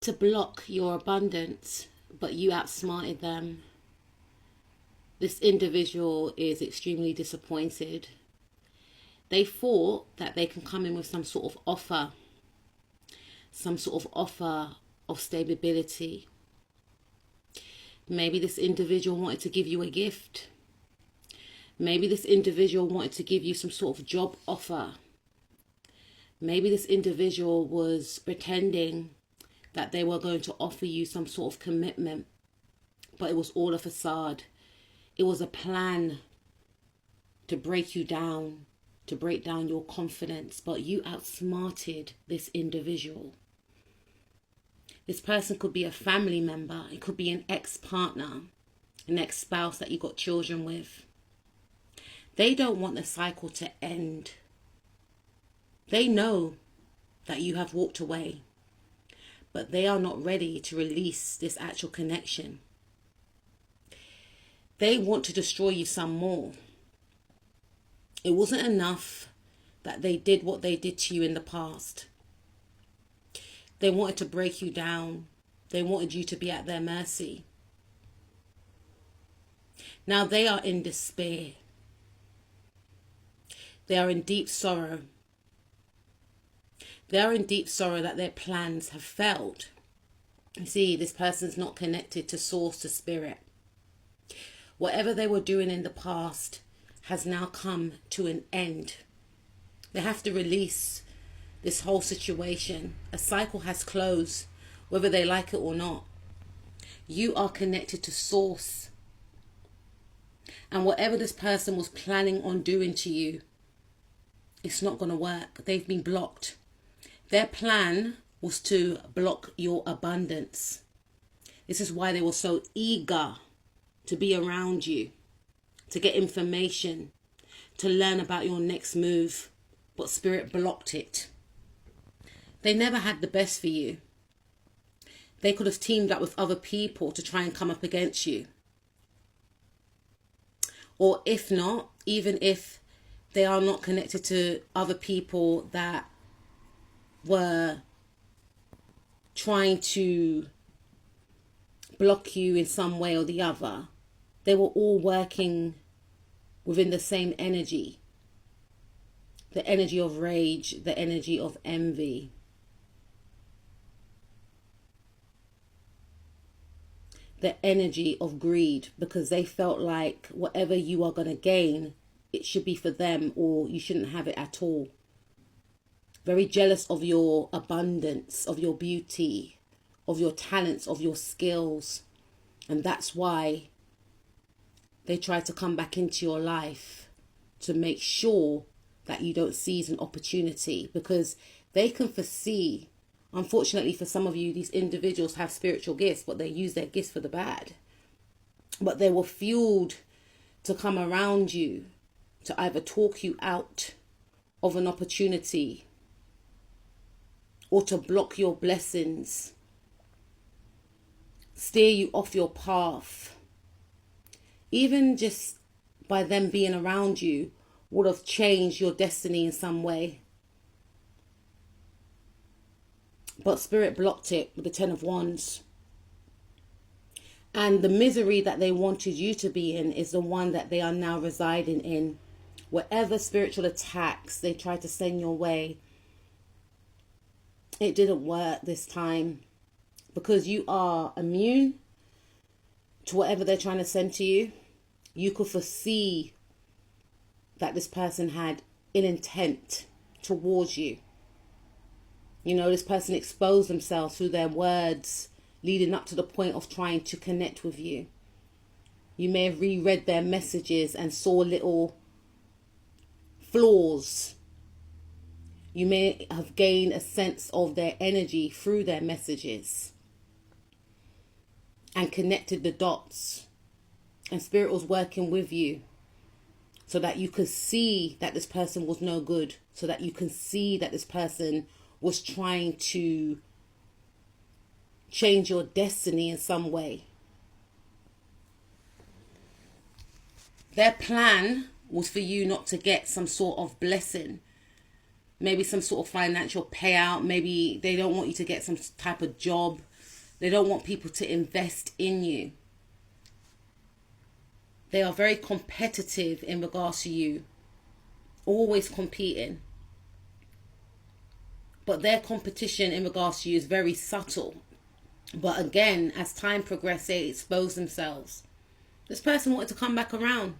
to block your abundance, but you outsmarted them. This individual is extremely disappointed. They thought that they can come in with some sort of offer of stability. Maybe this individual wanted to give you a gift. Maybe this individual wanted to give you some sort of job offer. Maybe this individual was pretending that they were going to offer you some sort of commitment, but it was all a facade. It was a plan to break you down, to break down your confidence, but you outsmarted this individual. This person could be a family member. It could be an ex-partner, an ex-spouse that you got children with. They don't want the cycle to end. They know that you have walked away, but they are not ready to release this actual connection. They want to destroy you some more. It wasn't enough that they did what they did to you in the past. They wanted to break you down. They wanted you to be at their mercy. Now they are in despair. They are in deep sorrow. They are in deep sorrow that their plans have failed. You see, this person's not connected to source, to spirit. Whatever they were doing in the past has now come to an end. They have to release this whole situation. A cycle has closed, whether they like it or not. You are connected to source. And whatever this person was planning on doing to you, it's not going to work. They've been blocked. Their plan was to block your abundance. This is why they were so eager to be around you, to get information, to learn about your next move, but spirit blocked it. They never had the best for you. They could have teamed up with other people to try and come up against you. Or if not, even if they are not connected to other people that were trying to block you in some way or the other, they were all working within the same energy. The energy of rage, the energy of envy. The energy of greed, because they felt like whatever you are going to gain, it should be for them, or you shouldn't have it at all. Very jealous of your abundance, of your beauty, of your talents, of your skills. And that's why they try to come back into your life, to make sure that you don't seize an opportunity, because they can foresee. Unfortunately for some of you, these individuals have spiritual gifts, but they use their gifts for the bad. But they were fueled to come around you, to either talk you out of an opportunity or to block your blessings, steer you off your path. Even just by them being around you would have changed your destiny in some way. But spirit blocked it with the 10 of Wands. And the misery that they wanted you to be in is the one that they are now residing in. Whatever spiritual attacks they tried to send your way, it didn't work this time, because you are immune to whatever they're trying to send to you. You could foresee that this person had an intent towards you. You know, this person exposed themselves through their words, leading up to the point of trying to connect with you. You may have reread their messages and saw little flaws. You may have gained a sense of their energy through their messages and connected the dots. And spirit was working with you so that you could see that this person was no good, so that you can see that this person was trying to change your destiny in some way. Their plan was for you not to get some sort of blessing, maybe some sort of financial payout. Maybe they don't want you to get some type of job They don't want people to invest in you. They are very competitive in regards to you. Always competing. But their competition in regards to you is very subtle. But again, as time progresses, they expose themselves. This person wanted to come back around.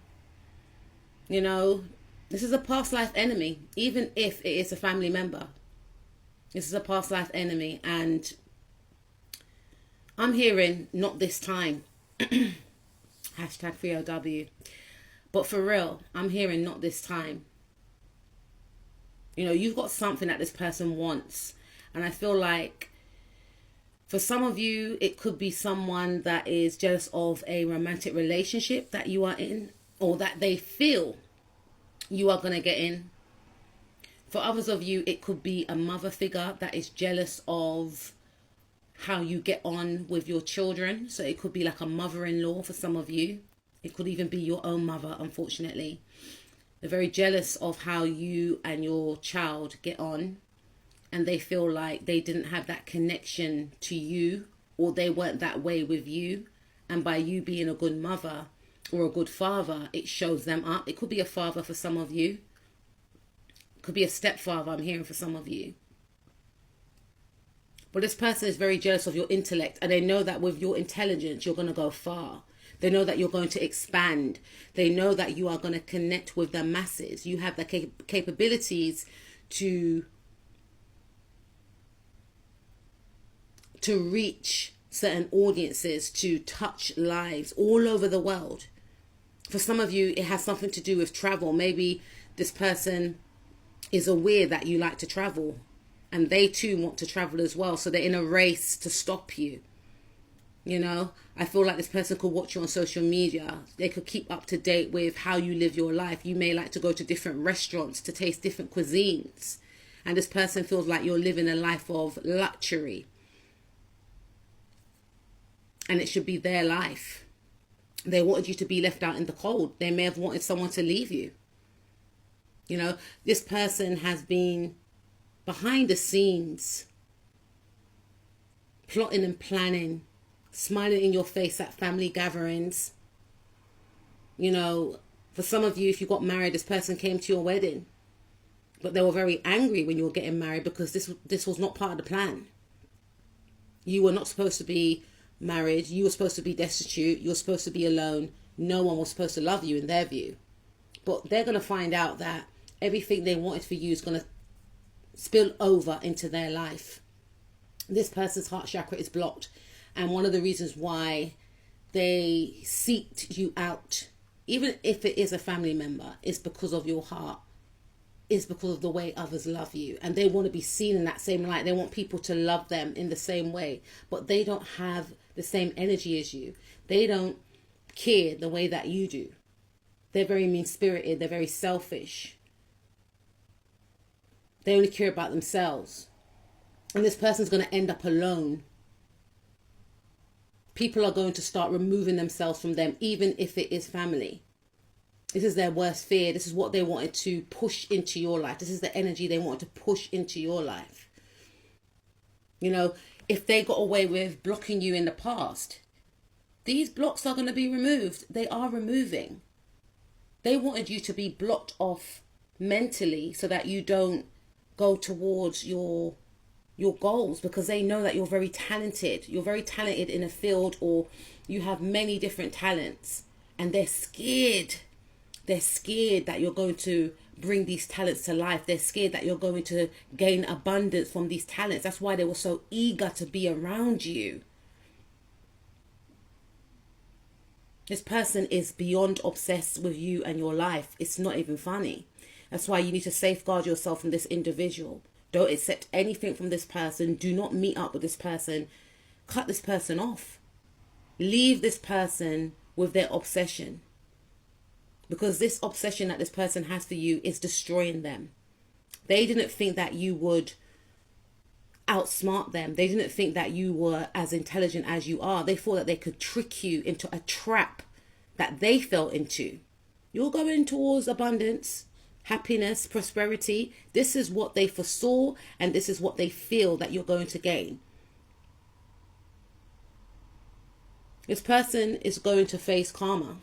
You know, this is a past life enemy, even if it is a family member. This is a past life enemy, and I'm hearing not this time. Hashtag 3LW. But for real, I'm hearing not this time. You know, you've got something that this person wants. And I feel like for some of you, it could be someone that is jealous of a romantic relationship that you are in, or that they feel you are going to get in. For others of you, it could be a mother figure that is jealous of how you get on with your children. So it could be like a mother-in-law for some of you. It could even be your own mother, unfortunately. They're very jealous of how you and your child get on. And they feel like they didn't have that connection to you, or they weren't that way with you. And by you being a good mother or a good father, it shows them up. It could be a father for some of you. It could be a stepfather, I'm hearing, for some of you. But this person is very jealous of your intellect, and they know that with your intelligence, you're going to go far. They know that you're going to expand. They know that you are going to connect with the masses. You have the capabilities to reach certain audiences, to touch lives all over the world. For some of you, it has something to do with travel. Maybe this person is aware that you like to travel, and they too want to travel as well. So they're in a race to stop you. You know, I feel like this person could watch you on social media. They could keep up to date with how you live your life. You may like to go to different restaurants to taste different cuisines. And this person feels like you're living a life of luxury. And it should be their life. They wanted you to be left out in the cold. They may have wanted someone to leave you. You know, this person has been behind the scenes, plotting and planning, smiling in your face at family gatherings. You know, for some of you, if you got married, this person came to your wedding. But they were very angry when you were getting married, because this was not part of the plan. You were not supposed to be married. You were supposed to be destitute. You were supposed to be alone. No one was supposed to love you in their view. But they're going to find out that everything they wanted for you is going to spill over into their life. This person's heart chakra is blocked. And one of the reasons why they seeked you out, even if it is a family member, is because of your heart. Is because of the way others love you. And they want to be seen in that same light. They want people to love them in the same way. But they don't have the same energy as you. They don't care the way that you do. They're very mean-spirited. They're very selfish. They only care about themselves. And this person's going to end up alone. People are going to start removing themselves from them, even if it is family. This is their worst fear. This is what they wanted to push into your life. This is the energy they wanted to push into your life. You know, if they got away with blocking you in the past, these blocks are going to be removed. They are removing. They wanted you to be blocked off mentally so that you don't go towards your goals, because they know that you're very talented. You're very talented in a field, or you have many different talents, and they're scared. They're scared that you're going to bring these talents to life. They're scared that you're going to gain abundance from these talents. That's why they were so eager to be around you. This person is beyond obsessed with you and your life. It's not even funny. That's why you need to safeguard yourself from this individual. Don't accept anything from this person. Do not meet up with this person. Cut this person off. Leave this person with their obsession. Because this obsession that this person has for you is destroying them. They didn't think that you would outsmart them. They didn't think that you were as intelligent as you are. They thought that they could trick you into a trap that they fell into. You're going towards abundance, happiness, prosperity. This is what they foresaw, and this is what they feel that you're going to gain. This person is going to face karma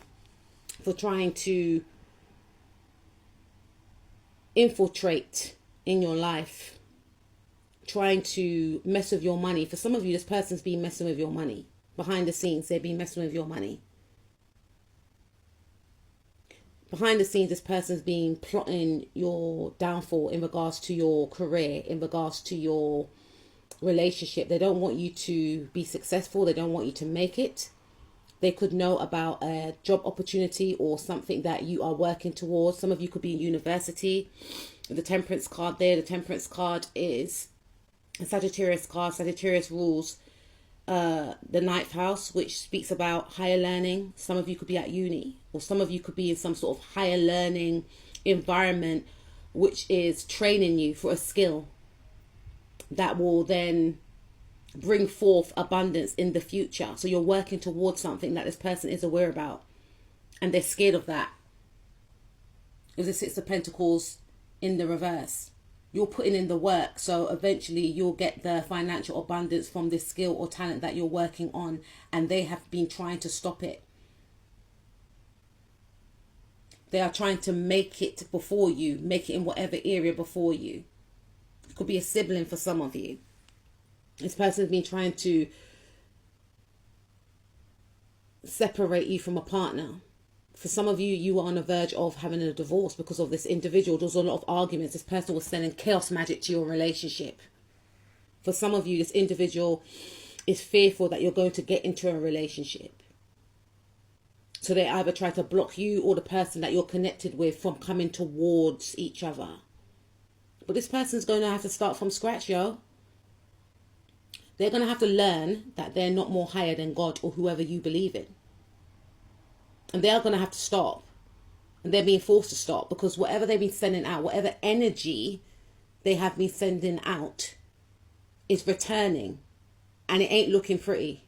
for trying to infiltrate in your life, trying to mess with your money. For some of you, this person's been messing with your money. Behind the scenes, they've been messing with your money. Behind the scenes, this person's been plotting your downfall in regards to your career, in regards to your relationship. They don't want you to be successful. They don't want you to make it. They could know about a job opportunity or something that you are working towards. Some of you could be in university. The Temperance card there. The Temperance card is a Sagittarius card. Sagittarius rules the ninth house, which speaks about higher learning. Some of you could be at uni, or some of you could be in some sort of higher learning environment, which is training you for a skill that will then bring forth abundance in the future. So you're working towards something that this person is aware about, and they're scared of that. Because the Six of Pentacles in the reverse. You're putting in the work, so eventually you'll get the financial abundance from this skill or talent that you're working on, and they have been trying to stop it. They are trying to make it before you, make it in whatever area before you. It could be a sibling for some of you. This person has been trying to separate you from a partner. For some of you, you are on the verge of having a divorce because of this individual. There's a lot of arguments. This person was sending chaos magic to your relationship. For some of you, this individual is fearful that you're going to get into a relationship. So they either try to block you or the person that you're connected with from coming towards each other. But this person's going to have to start from scratch, yo. They're going to have to learn that they're not more higher than God or whoever you believe in. And they are going to have to stop. And they're being forced to stop, because whatever they've been sending out, whatever energy they have been sending out is returning. And it ain't looking pretty.